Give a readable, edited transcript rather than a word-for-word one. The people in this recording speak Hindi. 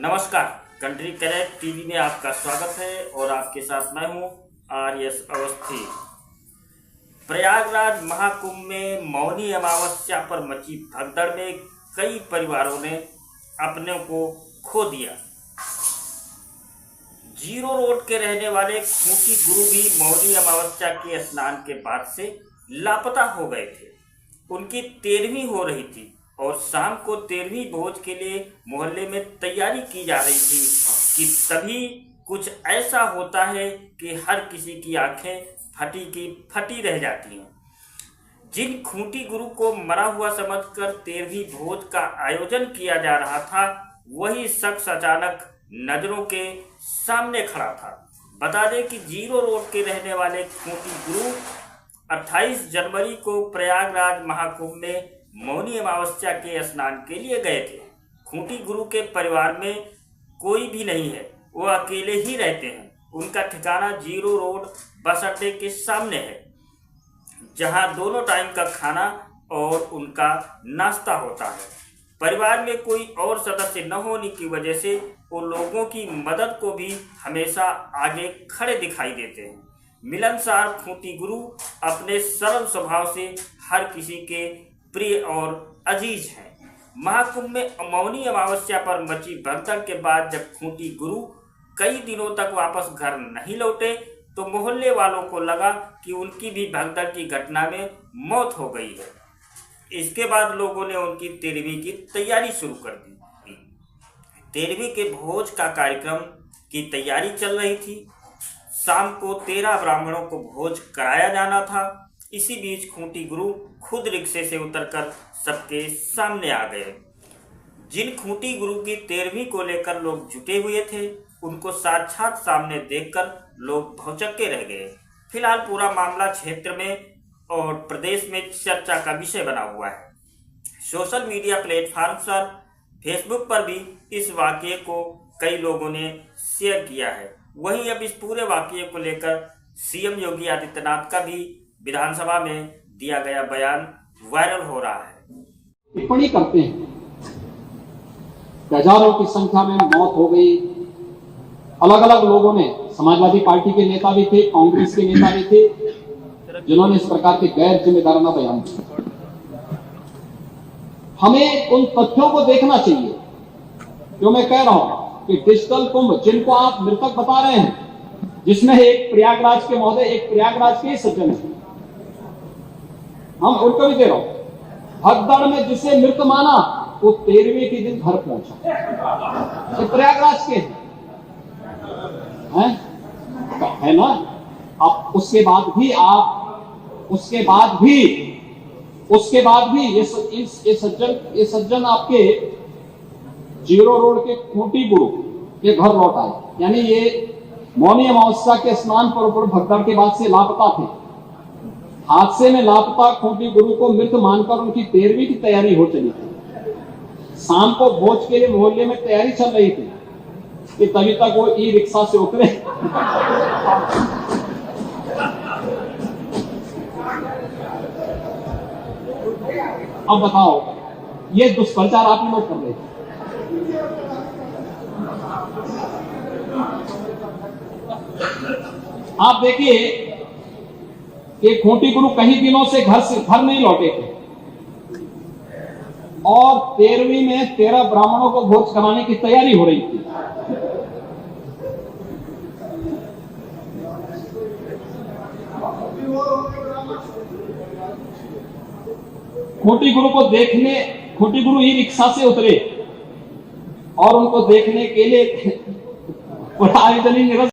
नमस्कार, कंट्री कनेक्ट टीवी में आपका स्वागत है और आपके साथ मैं हूं आर.एस. अवस्थी। प्रयागराज महाकुंभ में मौनी अमावस्या पर मची भगदड़ में कई परिवारों ने अपने को खो दिया। जीरो रोड के रहने वाले खूंटी गुरु भी मौनी अमावस्या के स्नान के बाद से लापता हो गए थे। उनकी 13वीं हो रही थी और शाम को 13वीं भोज के लिए मोहल्ले में तैयारी की जा रही थी कि तभी कुछ ऐसा होता है कि हर किसी की आंखें फटी की फटी रह जाती हैं। जिन खूंटी गुरु को मरा हुआ समझकर 13वीं भोज का आयोजन किया जा रहा था, वही शख्स अचानक नजरों के सामने खड़ा था। बता दें कि जीरो रोड के रहने वाले खूंटी गुरु 28 जनवरी को प्रयागराज महाकुंभ में मौनी अमावस्या के स्नान के लिए गए थे। खूंटी गुरु के परिवार में कोई भी नहीं है, वो अकेले ही रहते हैं। उनका ठिकाना जीरो रोड बस अड्डे के सामने है, जहां दोनों टाइम का खाना और उनका नाश्ता होता है। परिवार में कोई और सदस्य न होने की वजह से वो लोगों की मदद को भी हमेशा आगे खड़े दिखाई देते हैं। मिलनसार खूंटी गुरु अपने सरल स्वभाव से हर किसी के प्रिय और अजीज हैं। महाकुंभ में मौनी अमावस्या पर मची भगदड़ के बाद जब खूंटी गुरु कई दिनों तक वापस घर नहीं लौटे तो मोहल्ले वालों को लगा कि उनकी भी भगदड़ की घटना में मौत हो गई है। इसके बाद लोगों ने उनकी 13वीं की तैयारी शुरू कर दी। 13वीं के भोज का कार्यक्रम की तैयारी चल रही थी। शाम को 13 ब्राह्मणों को भोज कराया जाना था। इसी बीच खूंटी गुरु खुद रिक्शे से उतरकर सबके सामने आ गए। जिन खूंटी गुरु की 13वीं को लेकर लोग जुटे हुए थे, उनको साक्षात सामने देखकर लोग भौचक्के रह गए। फिलहाल पूरा मामला क्षेत्र में और प्रदेश में चर्चा का विषय बना हुआ है। सोशल मीडिया प्लेटफॉर्म पर फेसबुक पर भी इस वाकये को कई लोगों ने शेयर किया है। वहीं अब इस पूरे वाकये को लेकर सीएम योगी आदित्यनाथ का भी विधानसभा में दिया गया बयान वायरल हो रहा है। टिप्पणी करते हैं, हजारों की संख्या में मौत हो गई। अलग अलग लोगों ने, समाजवादी पार्टी के नेता भी थे, कांग्रेस के नेता भी थे, जिन्होंने इस प्रकार के गैर जिम्मेदाराना बयान दिए। हमें उन तथ्यों को देखना चाहिए जो मैं कह रहा हूं कि डिजिटल कुंभ जिनको आप मृतक बता रहे हैं, जिसमें एक प्रयागराज के महोदय, एक प्रयागराज के सज्जन हैं, हम उनको भी दे रहा हूं। भगदड़ में जिसे मृत माना वो 13वीं के दिन घर पहुंचा। ये प्रयागराज के हैं, है ना। अब उसके बाद भी ये सज्जन आपके जीरो रोड के खूंटी गुरु के घर लौट आए। यानी ये मौनी अमावस्या के स्नान पर भगदड़ के बाद से लापता थे। हादसे में लापता खूंटी गुरु को मृत मानकर उनकी 13वीं की तैयारी हो चली थी। शाम को भोज के लिए मोहल्ले में तैयारी चल रही थी कि तभी तक वो ई रिक्शा से उतरे। अब बताओ, ये दुष्प्रचार आप ही लोग कर रहे थे। आप देखिए कि खूंटी गुरु कई दिनों से घर नहीं लौटे थे और 13वीं में 13 ब्राह्मणों को भोज कराने की तैयारी हो रही थी। खूंटी गुरु ही रिक्शा से उतरे और उनको देखने के लिए पूरा आयोजन ही निरस्त